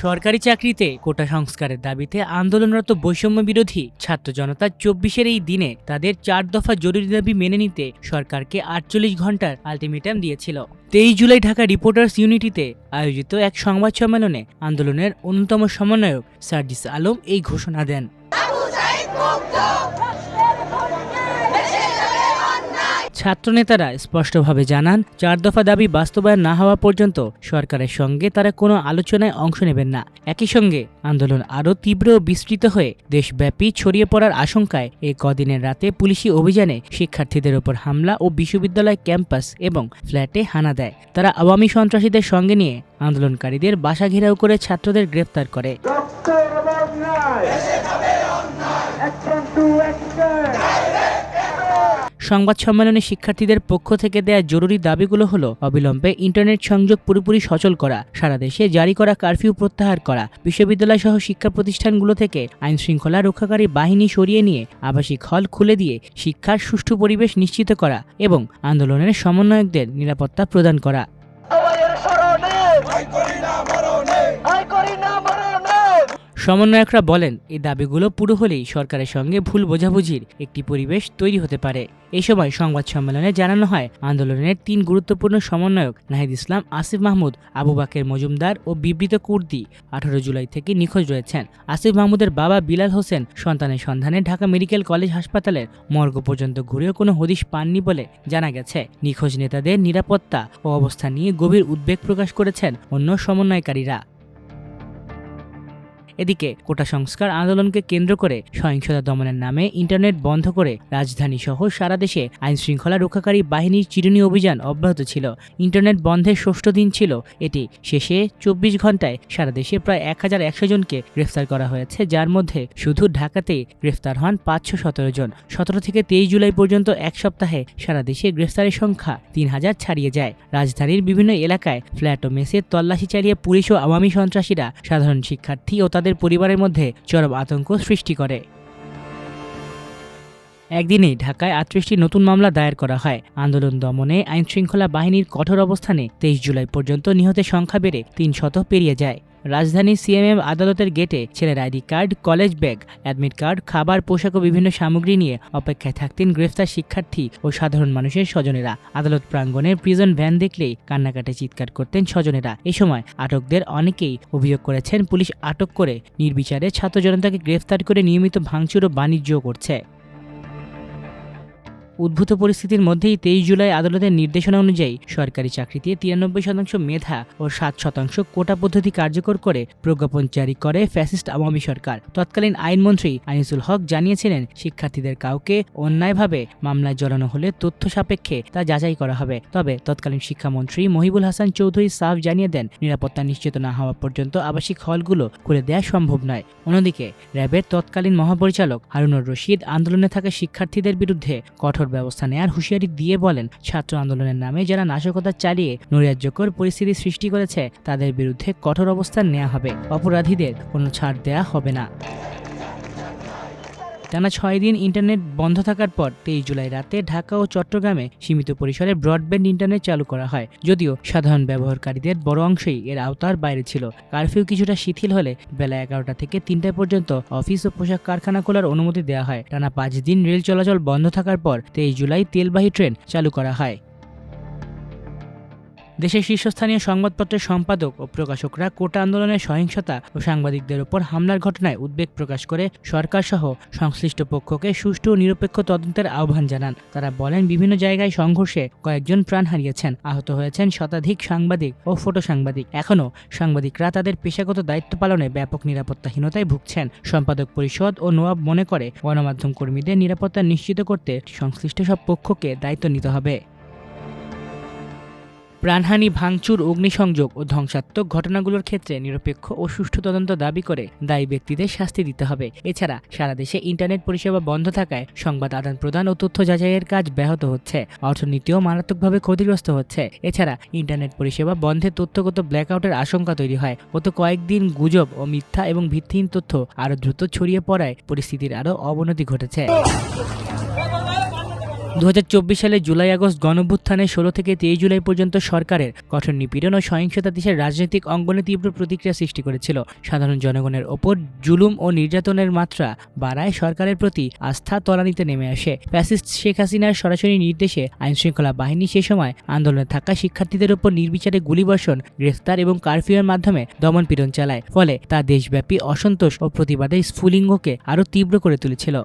সরকারি চাকরিতে কোটা সংস্কারের দাবিতে আন্দোলনরত বৈষম্য বিরোধী ছাত্র জনতা ২৪-এর এই দিনে তাদের ৪ দফা জরুরি দাবি মেনে নিতে সরকারকে ৪৮ ঘন্টার আলটিমেটাম দিয়েছিল। ২৩ জুলাই ঢাকা রিপোর্টার্স ইউনিটিতে আয়োজিত এক সংবাদ সম্মেলনে আন্দোলনের অন্যতম সমন্বয়ক সার্জিস আলম এই ঘোষণা দেন। ছাত্রনেতারা স্পষ্টভাবে জানান, ৪ দফা দাবি বাস্তবায়ন না হওয়া পর্যন্ত সরকারের সঙ্গে তারা কোনো আলোচনায় অংশ নেবেন না। একই সঙ্গে আন্দোলন আরও তীব্র ও বিস্তৃত হয়ে দেশব্যাপী ছড়িয়ে পড়ার আশঙ্কায় এই কদিনের রাতে পুলিশি অভিযানে শিক্ষার্থীদের ওপর হামলা ও বিশ্ববিদ্যালয় ক্যাম্পাস এবং ফ্ল্যাটে হানা দেয়। তারা আওয়ামী সন্ত্রাসীদের সঙ্গে নিয়ে আন্দোলনকারীদের বাসা ঘেরাও করে ছাত্রদের গ্রেফতার করে। সংবাদ সম্মেলনে শিক্ষার্থীদের পক্ষ থেকে দেয়া জরুরি দাবিগুলো হলো অবিলম্বে ইন্টারনেট সংযোগ পুরোপুরি সচল করা, সারা দেশে জারি করা কারফিউ প্রত্যাহার করা, বিশ্ববিদ্যালয় সহ শিক্ষা প্রতিষ্ঠানগুলো থেকে আইন শৃঙ্খলা রক্ষাকারী বাহিনী সরিয়ে নিয়ে আবাসিক হল খুলে দিয়ে শিক্ষার সুষ্ঠু পরিবেশ নিশ্চিত করা এবং আন্দোলনের সমন্বয়কদের নিরাপত্তা প্রদান করা। সমন্বয়করা বলেন, এই দাবিগুলো পুরো হলেই সরকারের সঙ্গে ভুল বোঝাবুঝির একটি পরিবেশ তৈরি হতে পারে। এই সময় সংবাদ সম্মেলনে জানানো হয়, আন্দোলনের ৩ গুরুত্বপূর্ণ সমন্বয়ক নাহিদ ইসলাম, আসিফ মাহমুদ, আবু বাকের মজুমদার ও বিবৃত কুর্দি ১৮ জুলাই থেকে নিখোঁজ রয়েছেন। আসিফ মাহমুদের বাবা বিলাল হোসেন সন্তানের সন্ধানে ঢাকা মেডিকেল কলেজ হাসপাতালের মর্গ পর্যন্ত ঘুরেও কোনো হদিশ পাননি বলে জানা গেছে। নিখোঁজ নেতাদের নিরাপত্তা ও অবস্থা নিয়ে গভীর উদ্বেগ প্রকাশ করেছেন অন্য সমন্বয়কারীরা। এদিকে কোটা সংস্কার আন্দোলনকে কেন্দ্র করে সহিংসতা দমনের নামে ইন্টারনেট বন্ধ করে রাজধানী সহ সারা দেশে আইন শৃঙ্খলা রক্ষাকারী বাহিনীর চিরুনি অভিযান অব্যাহত ছিল। ইন্টারনেট বন্ধের ৬ষ্ঠ দিন ছিল এটি। শেষে ২৪ ঘন্টায় সারা দেশে প্রায় ১১০০ জনকে গ্রেফতার করা হয়েছে, যার মধ্যে শুধু ঢাকাতেই গ্রেফতার হন ৫১৭ জন। ১৭ থেকে ২৩ জুলাই পর্যন্ত এক সপ্তাহে সারা দেশে গ্রেফতারের সংখ্যা ৩০০০ ছাড়িয়ে যায়। রাজধানীর বিভিন্ন এলাকায় ফ্ল্যাট ও মেসে তল্লাশি চালিয়ে পুলিশ ও আওয়ামী সন্ত্রাসীরা সাধারণ শিক্ষার্থী ও তাদের পরিবারের মধ্যে চরম আতঙ্ক সৃষ্টি করে। একদিনেই ঢাকায় ৩৮টি নতুন মামলা দায়ের করা হয়। আন্দোলন দমনে আইন শৃঙ্খলা বাহিনীর কঠোর অবস্থানে ২৩ জুলাই পর্যন্ত নিহতের সংখ্যা বেড়ে ৩০০ পেরিয়ে যায়। রাজধানীর সিএমএম আদালতের গেটে ছেলের ID card, college bag, admit card, খাবার, পোশাক ও বিভিন্ন সামগ্রী নিয়ে অপেক্ষায় থাকতেন গ্রেফতার শিক্ষার্থী ও সাধারণ মানুষের স্বজনেরা। আদালত প্রাঙ্গণে প্রিজন ভ্যান দেখলেই কান্নাকাটে চিৎকার করতেন স্বজনেরা। এ সময় আটকদের অনেকেই অভিযোগ করেছেন, পুলিশ আটক করে নির্বিচারে ছাত্র জনতাকে গ্রেফতার করে নিয়মিত ভাঙচুর ও বাণিজ্য করছে। উদ্ভূত পরিস্থিতির মধ্যেই ২৩ জুলাই আদালতের নির্দেশনা অনুযায়ী সরকারি চাকরিতে ৯৩% মেধা ও ৭% কোটা পদ্ধতি কার্যকর করে প্রজ্ঞাপন জারি করে ফ্যাসিস্ট আওয়ামী সরকার। তৎকালীন আইনমন্ত্রী আনিসুল হক জানিয়েছিলেন, শিক্ষার্থীদের কাউকে অন্যায়ভাবে মামলায় জড়ানো হলে তথ্য সাপেক্ষে তা যাচাই করা হবে। তবে তৎকালীন শিক্ষামন্ত্রী মহিবুল হাসান চৌধুরী সাফ জানিয়ে দেন, নিরাপত্তা নিশ্চিত না হওয়া পর্যন্ত আবাসিক হলগুলো খুলে দেওয়া সম্ভব নয়। অন্যদিকে র্যাবের তৎকালীন মহাপরিচালক হারুনুর রশিদ আন্দোলনে থাকা শিক্ষার্থীদের বিরুদ্ধে কঠোর ব্যবস্থা নেওয়ার হুঁশিয়ারি দিয়ে বলেন, ছাত্র আন্দোলনের নামে যারা নাশকতা চালিয়ে নৈরাজ্যকর পরিস্থিতি সৃষ্টি করেছে তাদের বিরুদ্ধে কঠোর অবস্থান নেওয়া হবে। অপরাধীদের কোনো ছাড় দেয়া হবে না। টানা ৬ দিন ইন্টারনেট বন্ধ থাকার পর ২৩ জুলাই রাতে ঢাকা ও চট্টগ্রামে সীমিত পরিসরে ব্রডব্যান্ড ইন্টারনেট চালু করা হয়, যদিও সাধারণ ব্যবহারকারীদের বড় অংশই এর আওতার বাইরে ছিল। কারফিউ কিছুটা শিথিল হলে বেলা ১১টা থেকে ৩টা পর্যন্ত অফিস ও পোশাক কারখানা খোলার অনুমতি দেওয়া হয়। টানা ৫ দিন রেল চলাচল বন্ধ থাকার পর ২৩ জুলাই তেলবাহী ট্রেন চালু করা হয়। দেশের শীর্ষস্থানীয় সংবাদপত্রের সম্পাদক ও প্রকাশকরা কোটা আন্দোলনের সহিংসতা ও সাংবাদিকদের ওপর হামলার ঘটনায় উদ্বেগ প্রকাশ করে সরকারসহ সংশ্লিষ্ট পক্ষকে সুষ্ঠু ও নিরপেক্ষ তদন্তের আহ্বান জানান। তারা বলেন, বিভিন্ন জায়গায় সংঘর্ষে কয়েকজন প্রাণ হারিয়েছেন, আহত হয়েছেন শতাধিক সাংবাদিক ও ফটো সাংবাদিক। এখনও সাংবাদিকরা তাদের পেশাগত দায়িত্ব পালনে ব্যাপক নিরাপত্তাহীনতায় ভুগছেন। সম্পাদক পরিষদ ও নোয়াব মনে করে, গণমাধ্যম কর্মীদের নিরাপত্তা নিশ্চিত করতে সংশ্লিষ্ট সব পক্ষকে দায়িত্ব নিতে হবে। প্রাণহানি, ভাঙচুর, অগ্নিসংযোগ ও ধ্বংসাত্মক ঘটনাগুলোর ক্ষেত্রে নিরপেক্ষ ও সুষ্ঠু তদন্ত দাবি করে দায়ী ব্যক্তিদের শাস্তি দিতে হবে। এছাড়া সারা দেশে ইন্টারনেট পরিষেবা বন্ধ থাকায় সংবাদ আদান প্রদান ও তথ্য যাচাইয়ের কাজ ব্যাহত হচ্ছে, অর্থনীতিও মারাত্মকভাবে ক্ষতিগ্রস্ত হচ্ছে। এছাড়া ইন্টারনেট পরিষেবা বন্ধে তথ্যগত ব্ল্যাকআউটের আশঙ্কা তৈরি হয়। গত কয়েকদিন গুজব ও মিথ্যা এবং ভিত্তিহীন তথ্য আরও দ্রুত ছড়িয়ে পড়ায় পরিস্থিতির আরও অবনতি ঘটেছে। সালের জুলাই আগস্ট গণঅভ্যুত্থানের 16 থেকে 23 জুলাই পর্যন্ত সরকারের কঠোর নিপীড়ন ও সহিংসতা দেশের রাজনৈতিক অঙ্গনে তীব্র প্রতিক্রিয়া সৃষ্টি করেছিল। সাধারণ জনগণের ওপর জুলুম ও নির্যাতনের মাত্রা বাড়ায় সরকারের প্রতি আস্থা তলানিতে নেমে আসে। ফ্যাসিস্ট শেখ হাসিনার সরাসরি নির্দেশে আইনশৃঙ্খলা বাহিনী সে সময় আন্দোলনে থাকা শিক্ষার্থীদের ওপর নির্বিচারে গুলিবর্ষণ, গ্রেফতার এবং কারফিউয়ের মাধ্যমে দমনপীড়ন চালায়। ফলে তা দেশব্যাপী অসন্তোষ ও প্রতিবাদের স্ফুলিঙ্গকে আরও তীব্র করে তুলেছিল।